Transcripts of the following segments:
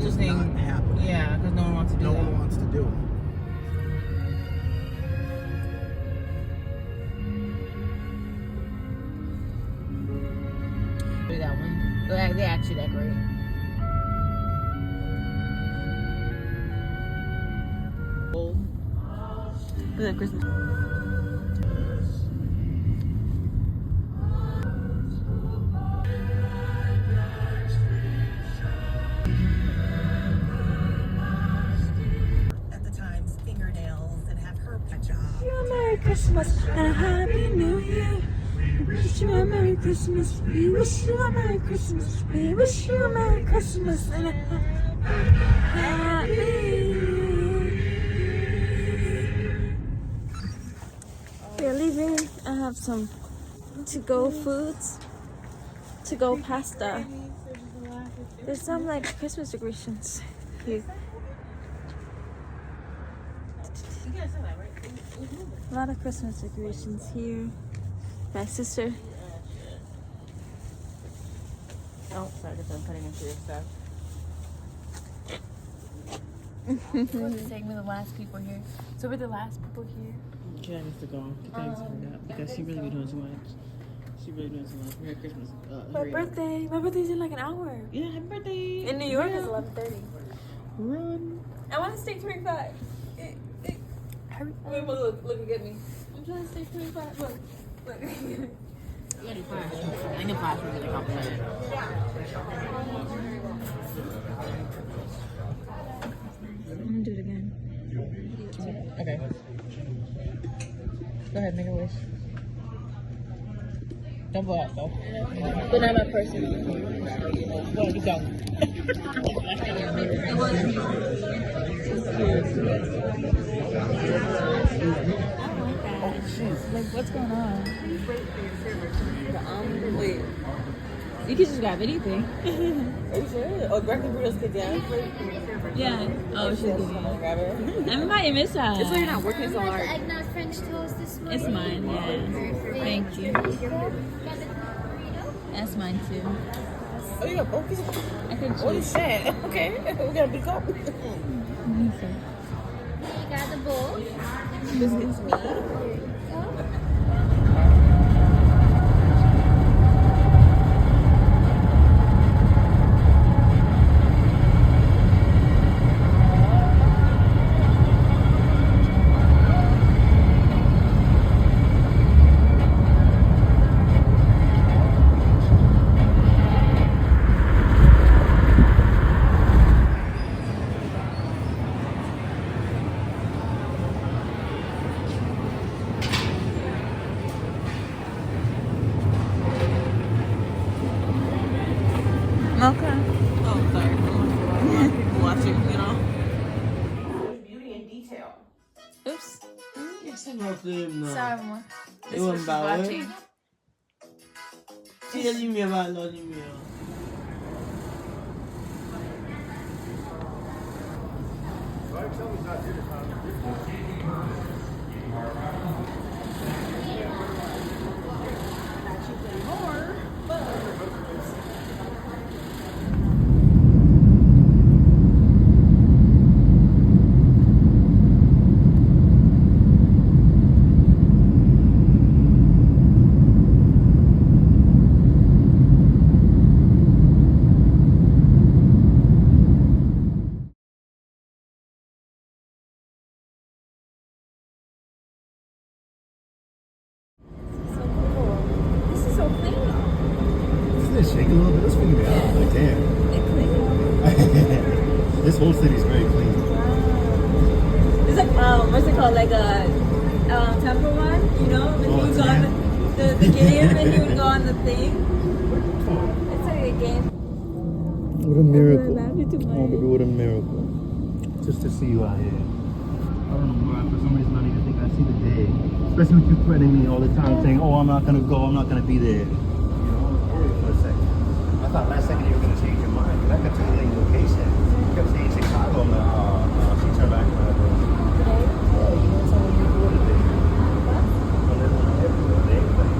just not happening. Yeah, because no one wants to do No that. one wants to do it. Do that one. They actually decorate. Look at Christmas. At the times, fingernails and have her pet job. You a Merry Christmas and a Happy New Year. We wish you a Merry Christmas. We wish you a Merry Christmas. We wish you a Merry Christmas and a Happy New Year. We're leaving. I have some to-go foods, to-go pasta. There's some like Christmas decorations here. A lot of Christmas decorations here. My sister. Oh, sorry, because I'm putting into your stuff. Take me the last people here. So we're the last people here. Jen needs to go. Thanks for that because she really be doing too much. She really doing too much. Merry Christmas. My birthday. My birthday's in like an hour. Yeah, happy birthday. In New York, it's 11:30. Run. I want to stay 25. Hurry. Wait, look at me. I'm trying to stay 25. Look. You already passed. I think the pass was really complicated. I'm gonna do it again. Okay. Go ahead, make a wish. Don't blow out though. But not my person. Go, keep going. Like, what's going on? Wait. You could just grab anything. Are you sure? Oh, breakfast burritos could down. Yeah. Oh, she's giving it. Grab it. I'm inviting Miss It's like you're not working so hard. Eggnog French toast this morning. It's mine, yeah. Thank you. That's mine too. Oh, you got both? I can Holy choose. shit. Okay. We got a big cup. You got the bowl. This is me. Mocha. Oh, sorry. People watching, you know. Beauty and detail. Oops. Yes, I'm not them now. Sorry, Mom. You want She's bow? watching. Tell me about me. This is so clean. Doesn't it shake a little bit? Let's figure it out. Like, damn. It clean. This whole city's very clean. It's like what's it called? Like a temple one, you know? When Oh, you go on the game and you would go on the thing. It's like a game. What a miracle. love you too much. Oh, baby, what a miracle. Just to see you out here. I don't know why, for some reason, I don't even think I see the day. Especially with you threatening me all the time, saying, oh, I'm not going to go, I'm not going to be there. You know, I was worried for a second. I thought last second you were going to change your mind, because I kept telling you the location. You kept saying Chicago, and she turned back and I go, oh, you know someone you go today. Well, they're everywhere, they ain't like,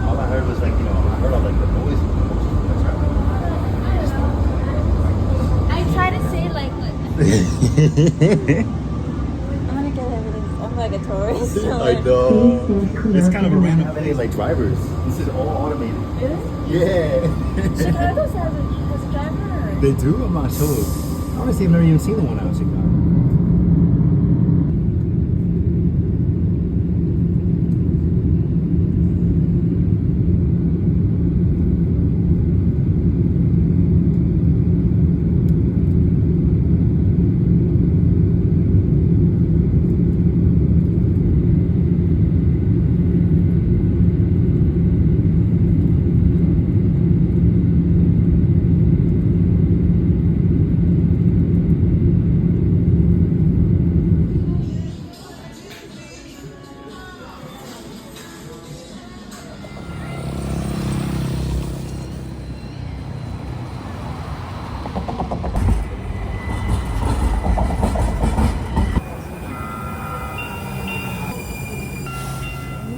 all I heard was like, you know, I heard all like the noise. That's right. gonna get everything. I'm like a tourist. So I know. It's kind of a random day, like drivers. This is all automated. Yeah. Chicago's has a driver. They do? I'm not sure. Honestly, I've never even seen the one out of Chicago.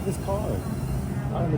This car. I don't know.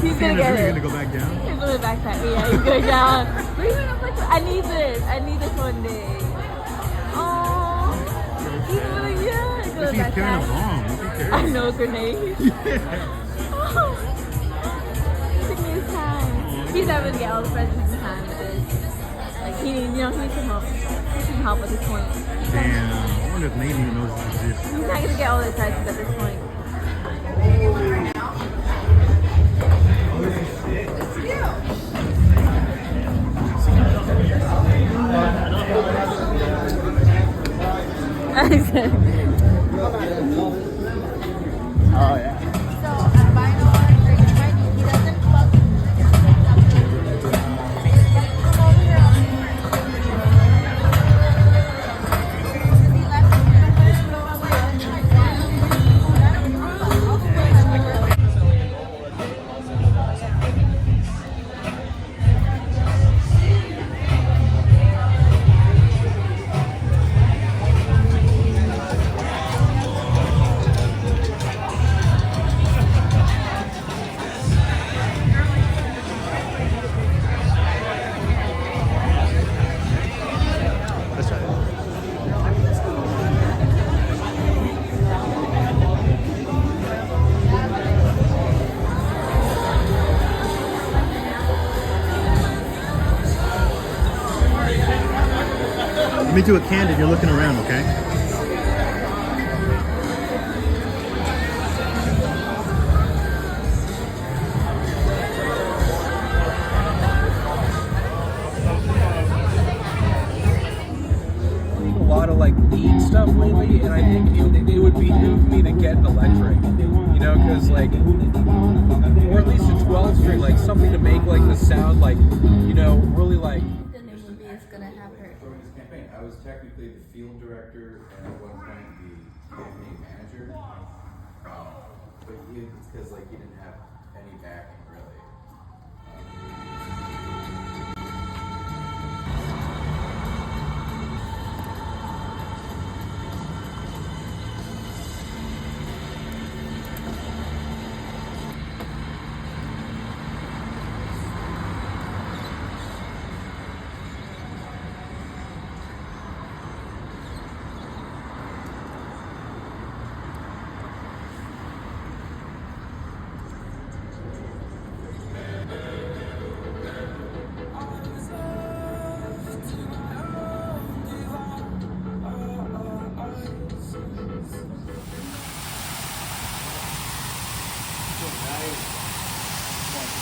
He's gonna get it. Gonna go back down. He's gonna backpack. Yeah, he's going down. I need this. I need this one day. Oh, he's really good. He's gonna He's carrying a backpack. bomb. What's he carrying? I know, grenade. Oh, took me his time. He's having to get all the presents in time with this. Like he needs some help. He needs some help at this point. Damn. I wonder if Nate even knows this exists. He's not gonna get all the presents at this point. Oh yeah. Let me do a candid. You're looking around, okay? get electric, you know, because like, or at least a 12 string, like something to make like the sound like, you know, really like. The new movie is gonna have her. Campaign. I was technically the field director and at one point the campaign manager. But it's because like he didn't have any backing really.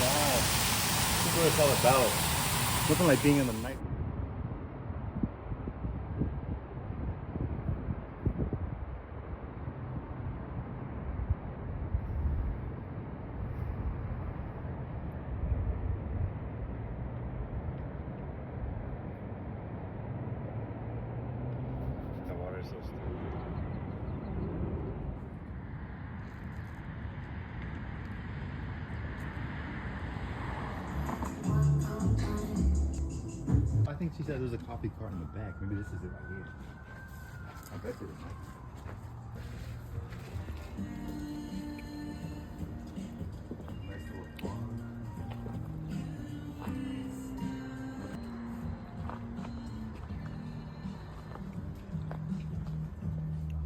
That's what it's all about. Nothing like being in the night. The water is so still. I think she said there's a coffee cart in the back. Maybe this is it right here. I bet it is. Nice little farm.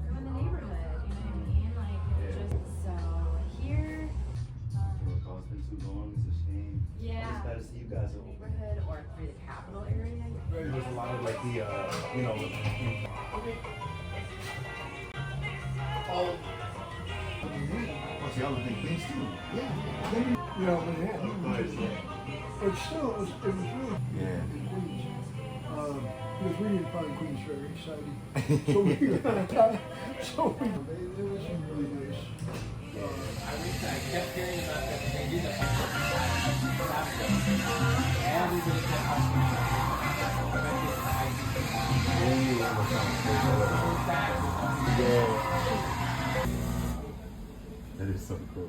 in the neighborhood, you know what I mean? Like, it's just so here, It's been too long. It's a shame. yeah, I'm just glad to see you guys over. neighborhood or through the capital area. There's a lot of like the, you know. Oh, see, I would think things too. Yeah. You know, Manhattan. But still, it was really Yeah. in Queens. Because we didn't find Queens very exciting. So we it was really nice. I kept hearing about that they did the everybody kept Yeah. That is so cool.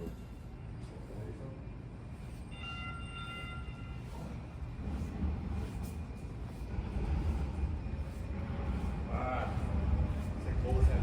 Wow. It's like cold as hell.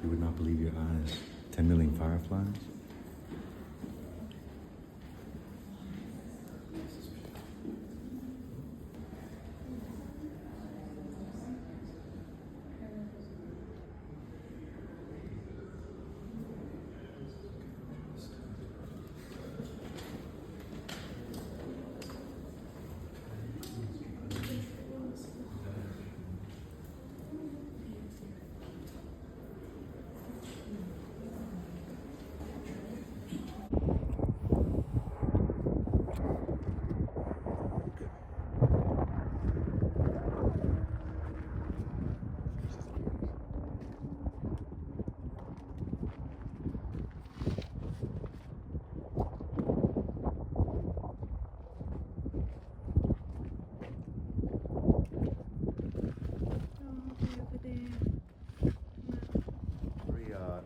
You would not believe your eyes. 10 million fireflies.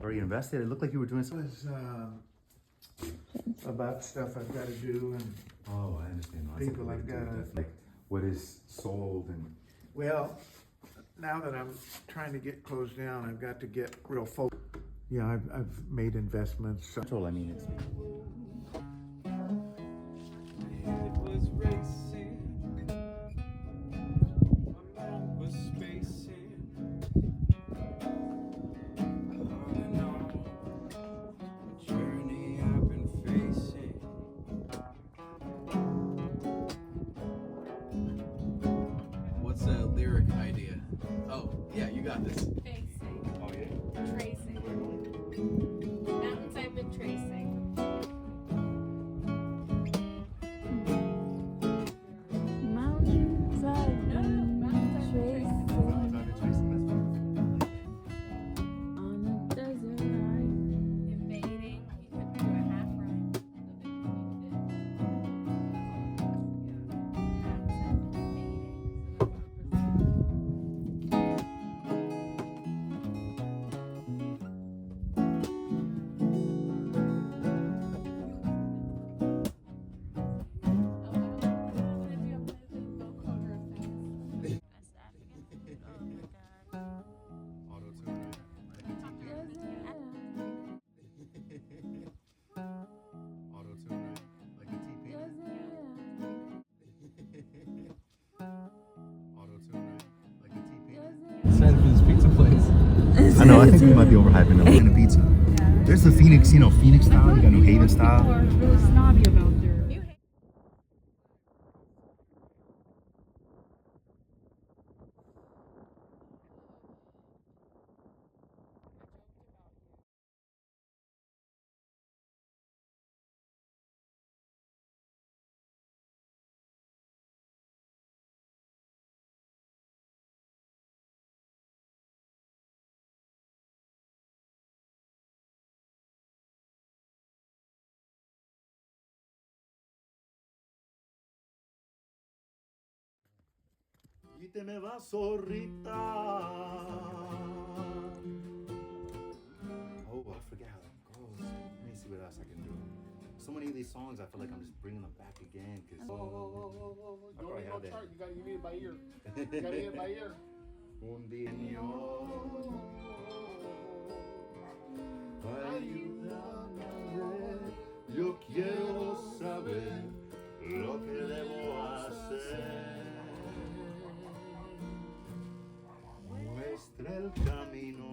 very invested. It looked like you were doing It something. was about stuff I've got to do and Oh, I understand. No, that's people a I've good way to do got it, to. like what is sold and. Well, now that I'm trying to get closed down, I've got to get real focused. Yeah, I've made investments. So. That's all I mean. It's. It was racing, my mind was spacing. On and on, the journey I've been facing. What's a lyric idea? Oh, yeah, you got this. Facing. Oh yeah. Tracing. Mountains I've been tracing. Mountains I've No, been mountains I've been tracing. on a desert ride. Invading. You couldn't do a half rhyme. Excited for this pizza place. I know. I think we might be overhyping the Atlanta pizza. There's the Phoenix, Phoenix style. You got New Haven style. People are really snobby about their. Y te me vas, zorrita. Oh, I forget how that goes. Let me see what else I can do. So many of these songs, I feel like I'm just bringing them back again. Cause I probably have that. You gotta get it by ear. You gotta get it by ear. Un día ayúdame a ver. Yo quiero saber lo que debo hacer. Muestra el camino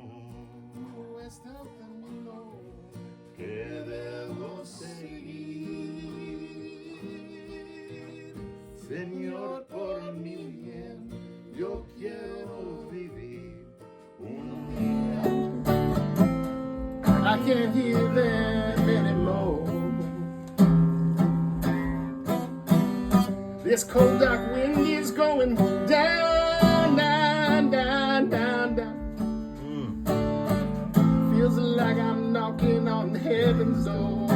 que debo seguir. Señor, por mi bien, yo quiero vivir un día. I can't hear them anymore. This cold dark wind is going down, down, down, down, down. Feels like I'm knocking on heaven's door.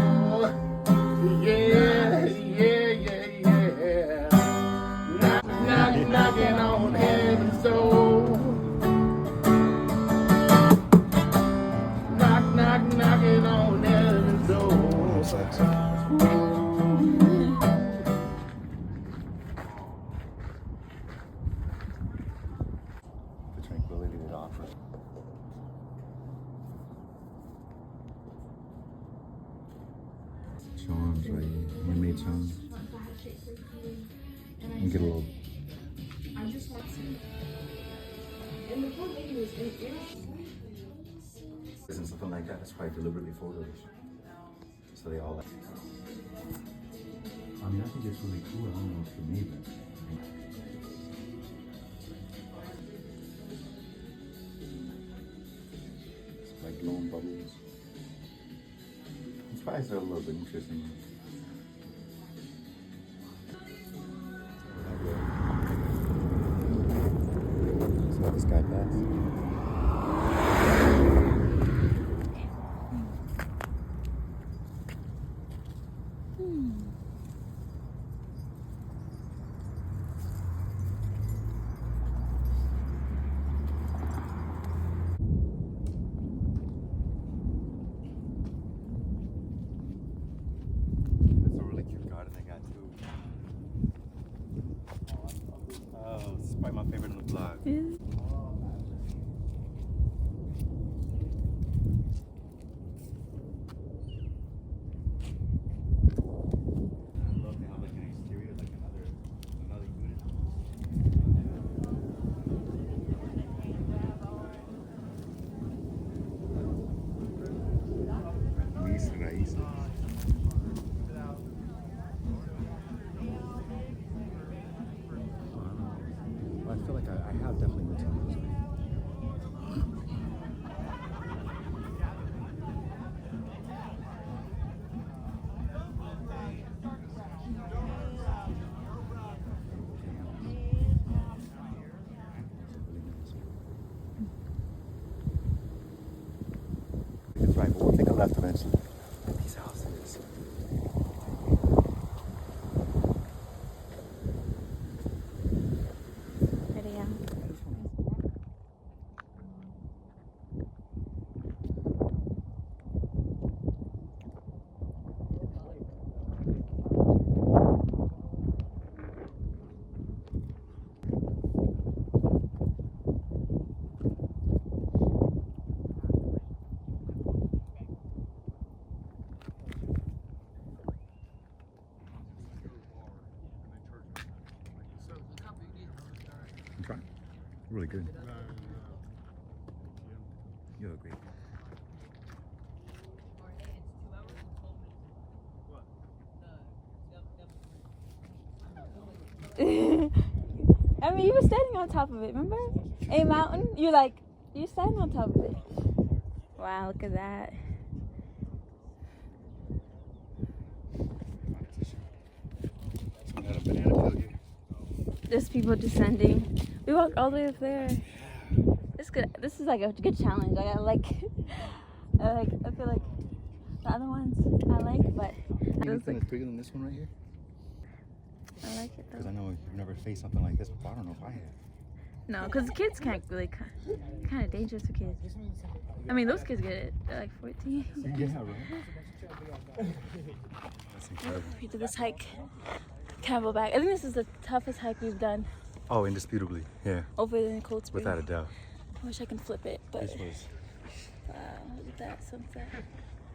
Yeah, yeah, yeah, yeah. Knocking on heaven's door. Knocking on heaven's door. The tranquility it offers. Charms right here, handmade charms. You get a little. Isn't something like that? It's probably deliberately photos. So they all like. I mean, I think it's really cool. I don't know if for me, but. It's like glowing bubbles. These prices are a little bit interesting. So this guy passed. I have definitely been to this way. It's right, but we'll take a left eventually. These houses. Ready, yeah. I'm trying. Really good. You're great. I mean, you were standing on top of it, remember? A mountain? You're standing on top of it. Wow, look at that. Got a banana peel here. There's people descending. We walked all the way up there. It's good. This is like a good challenge. I feel like the other ones I like, but You think it's bigger than this one right here? I like it Because though. I know you've never faced something like this before. I don't know if I have. No, because kids can't really. Kind of dangerous for kids. I mean, those kids get it. They're like 14. Yeah, right. That's incredible. We did this hike, Camelback. I think this is the toughest hike we've done Oh, indisputably, yeah, over in Cold Spring. without a doubt. I wish I can flip it, but This was wow, look at that sunset.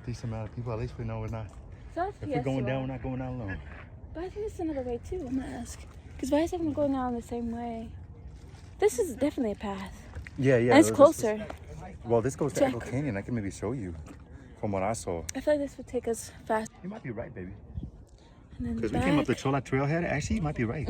decent amount of people. At least we know we're not. So that's If we're going down, we're not going down alone. But I think it's another way too. I'm gonna ask. Because why is everyone going down the same way? This is definitely a path. Yeah, yeah. And it's this closer. Well, this goes to Check. Echo Canyon. I can maybe show you from what I saw. I feel like this would take us fast. You might be right, baby. And then Because we came up the back. Chola trailhead. Actually, you might be right.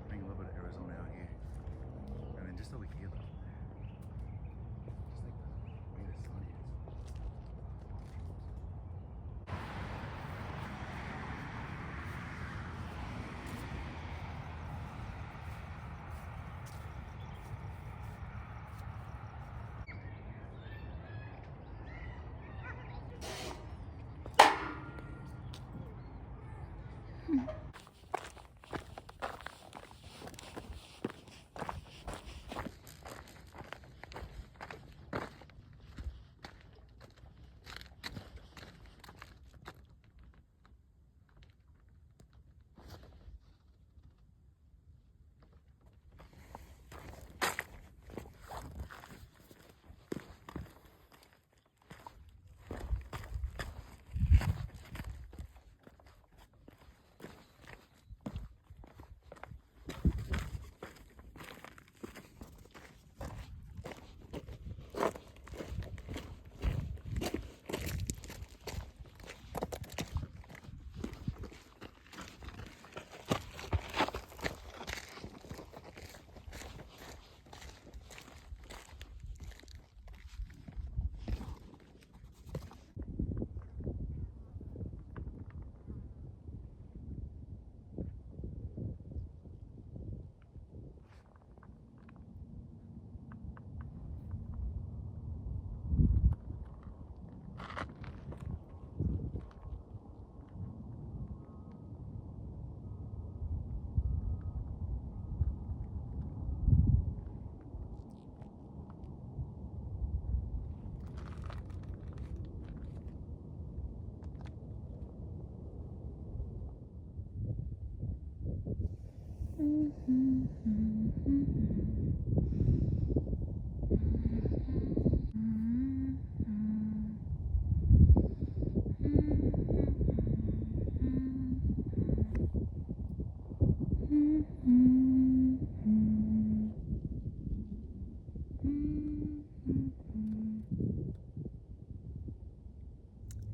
Bring a little bit of Arizona out here. And then just so we can get just like the way the sun is.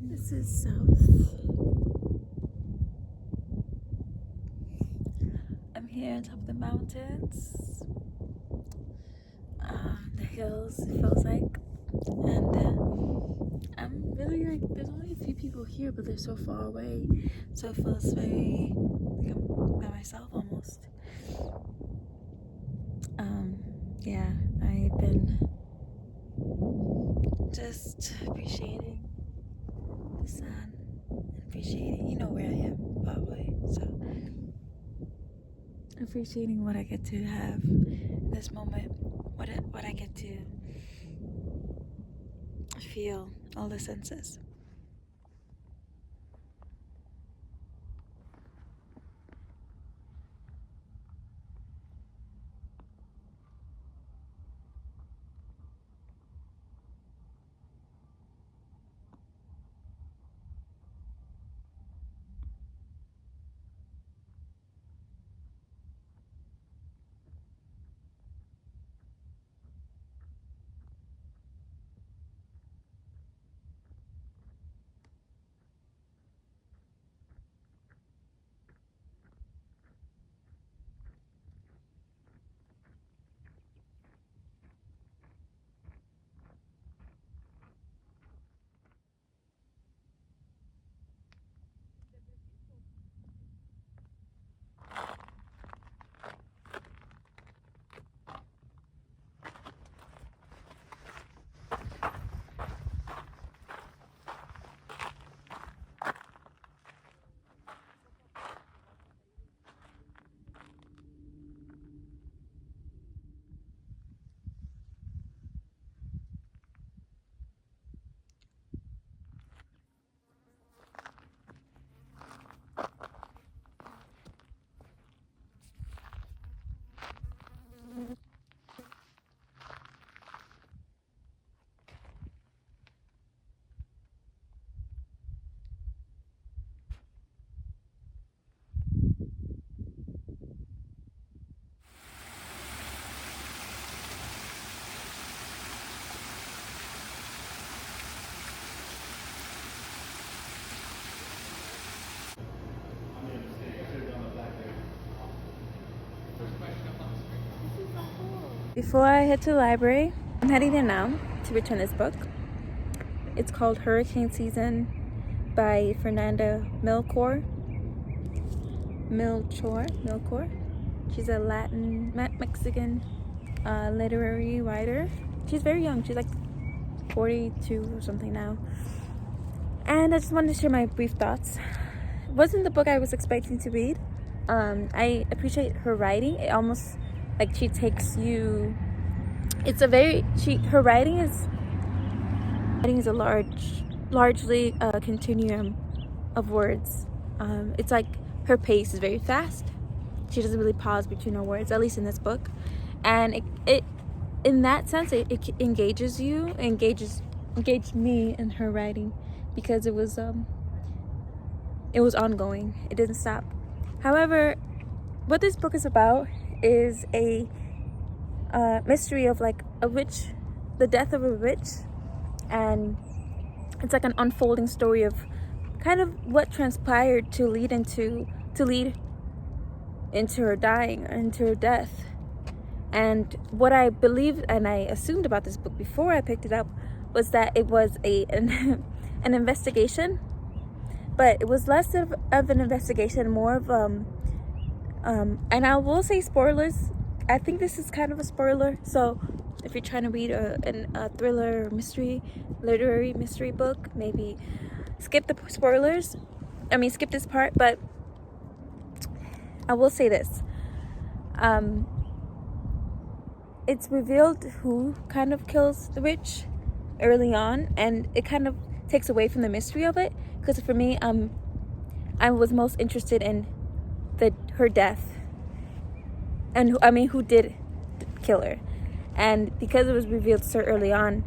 This is south. I'm here on top of the mountains, the hills, it feels like, and I'm really like, there's only a few people here, but they're so far away, so it feels very like I'm by myself almost. Yeah, I've been just appreciating the sun, appreciating, you know where I am probably, so appreciating what I get to have in this moment, what I get to feel, all the senses. Before I head to the library, I'm heading there now to return this book. It's called Hurricane Season by Fernanda Melchor. She's a Mexican literary writer. She's very young. She's like 42 or something now. And I just wanted to share my brief thoughts. It wasn't the book I was expecting to read. I appreciate her writing. It almost like she takes you. It's a very her writing is a largely continuum of words. It's like her pace is very fast. She doesn't really pause between her words, at least in this book. And it in that sense, it engages you, engaged me in her writing, because it was ongoing. It didn't stop. However, what this book is about is a mystery of like a witch, the death of a witch, and it's like an unfolding story of kind of what transpired to lead into her dying, into her death. And what I believed and I assumed about this book before I picked it up was that it was an investigation, but it was less of an investigation, more of and I will say spoilers. I think this is kind of a spoiler, so if you're trying to read a thriller or literary mystery book, maybe skip the spoilers. Skip this part, but I will say this. It's revealed who kind of kills the witch early on, and it kind of takes away from the mystery of it, because for me, I was most interested in her death. and who did kill her. And because it was revealed so early on,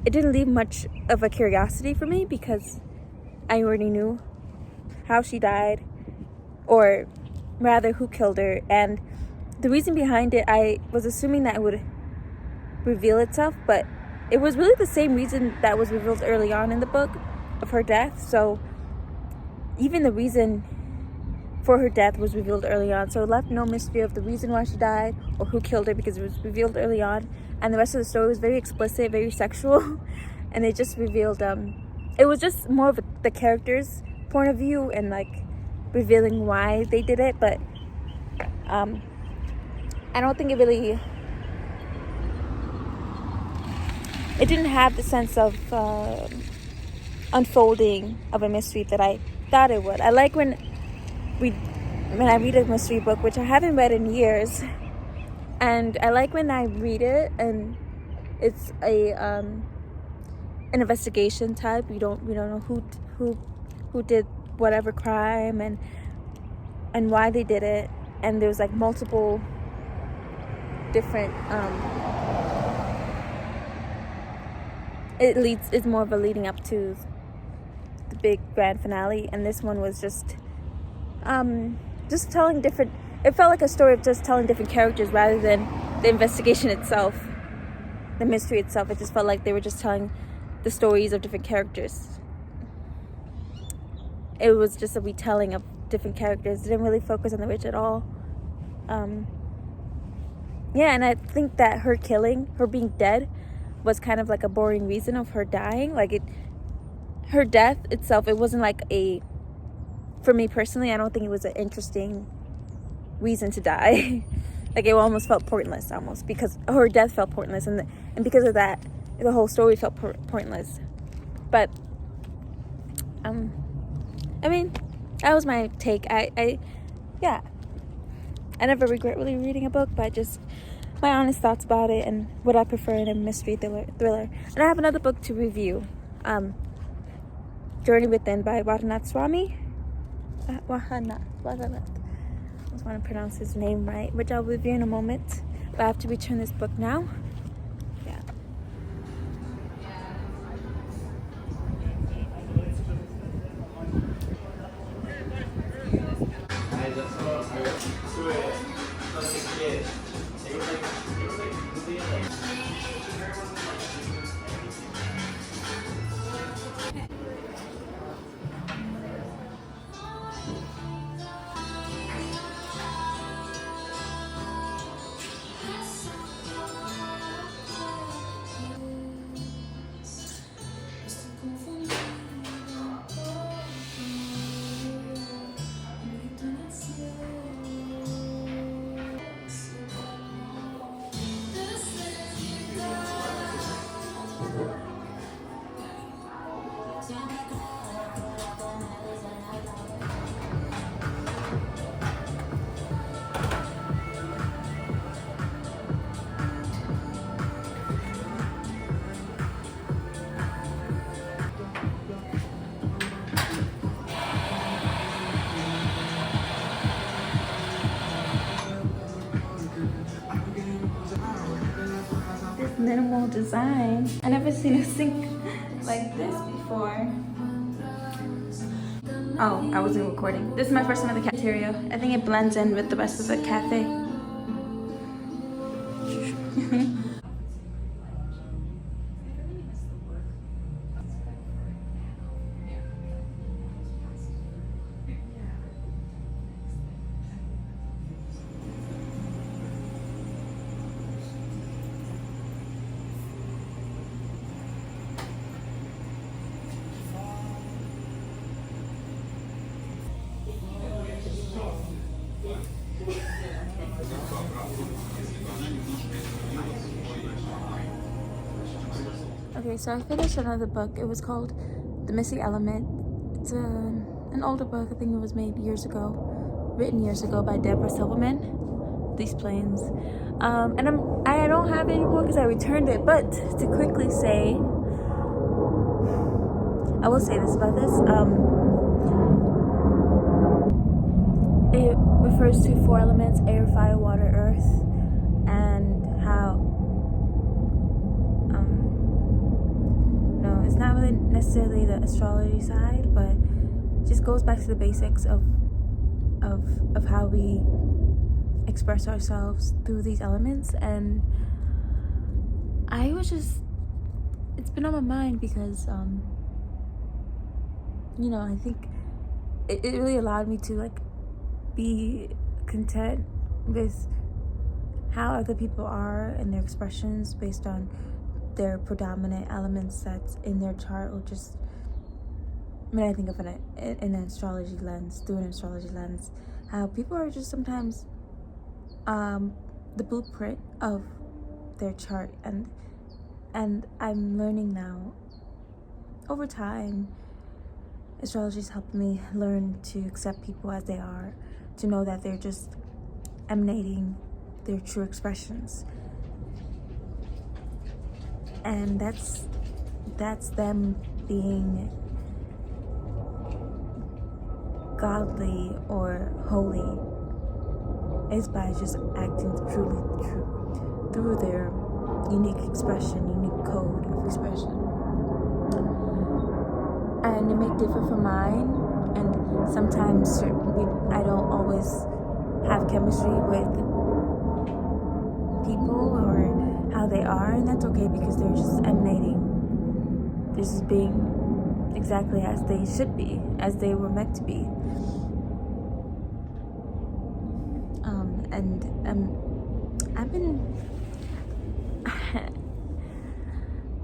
it didn't leave much of a curiosity for me, because I already knew how she died, or rather who killed her. And the reason behind it, I was assuming that it would reveal itself, but it was really the same reason that was revealed early on in the book of her death. So even the reason for her death was revealed early on, so it left no mystery of the reason why she died or who killed her, because it was revealed early on. And the rest of the story was very explicit, very sexual, and it just revealed it was just more of the characters' point of view, and like revealing why they did it. But I don't think it didn't have the sense of unfolding of a mystery that I thought it would. I like when I read a mystery book, which I haven't read in years, and I like when I read it and it's an investigation type. We don't know who did whatever crime and why they did it, and there's like multiple different it's more of a leading up to the big grand finale. And this one was just telling different, it felt like a story of just telling different characters rather than the investigation itself, the mystery itself. It just felt like they were just telling the stories of different characters. It was just a retelling of different characters. It didn't really focus on the witch at all. Yeah, and I think that her being dead, was kind of like a boring reason of her dying. Like her death itself, it wasn't like for me personally, I don't think it was an interesting reason to die. Like it almost felt pointless, almost, because her death felt pointless, and because of that, the whole story felt pointless. But I mean, that was my take. I never regret really reading a book, but just my honest thoughts about it and what I prefer in a mystery thriller. And I have another book to review, Journey Within by Wahanat Swami. Wahanat. I just want to pronounce his name right, which I'll review in a moment. But I have to return this book now. Yeah. Minimal design. I never seen a sink like this before. Oh, I wasn't recording. This is my first time at the cafeteria. I think it blends in with the rest of the cafe. Okay, so I finished another book. It was called The Missing Element. It's an older book. I think it was made written years ago by Deborah Silverman. These planes. And I don't have it anymore because I returned it. But to quickly say, I will say this about this. It refers to 4 elements: air, fire, water, earth, and how no, it's not really necessarily the astrology side, but it just goes back to the basics of how we express ourselves through these elements. And I was just, it's been on my mind because you know, I think it really allowed me to like be content with how other people are and their expressions based on their predominant elements that's in their chart, or just, I mean, I think of it in an astrology lens, through an astrology lens, how people are just sometimes the blueprint of their chart. And I'm learning now, over time, astrology's helped me learn to accept people as they are, to know that they're just emanating their true expressions. And that's them being godly or holy, is by just acting truly true through their unique expression, unique code of expression. And it may differ from mine, and sometimes I don't always have chemistry with people or how they are, and that's okay, because they're just emanating, they're just being exactly as they should be, as they were meant to be. I've been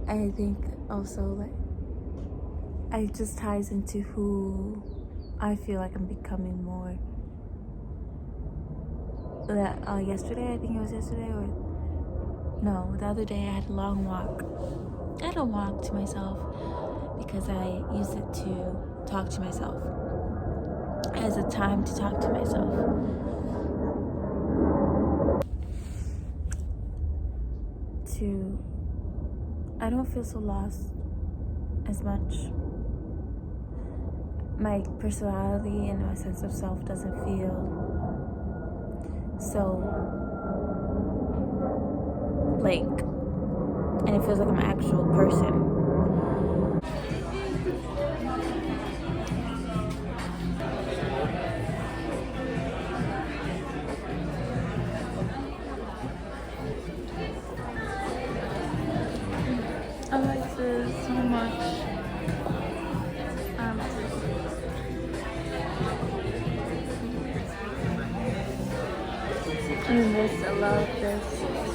I think also, like, it just ties into who I feel like I'm becoming more. That yesterday, I think it was yesterday, or no, the other day I had a long walk. I had a walk to myself because I used it to talk to myself, as a time to talk to myself. I don't feel so lost as much. My personality and my sense of self doesn't feel so blank, and it feels like I'm an actual person. I like this so much. And this, I love this.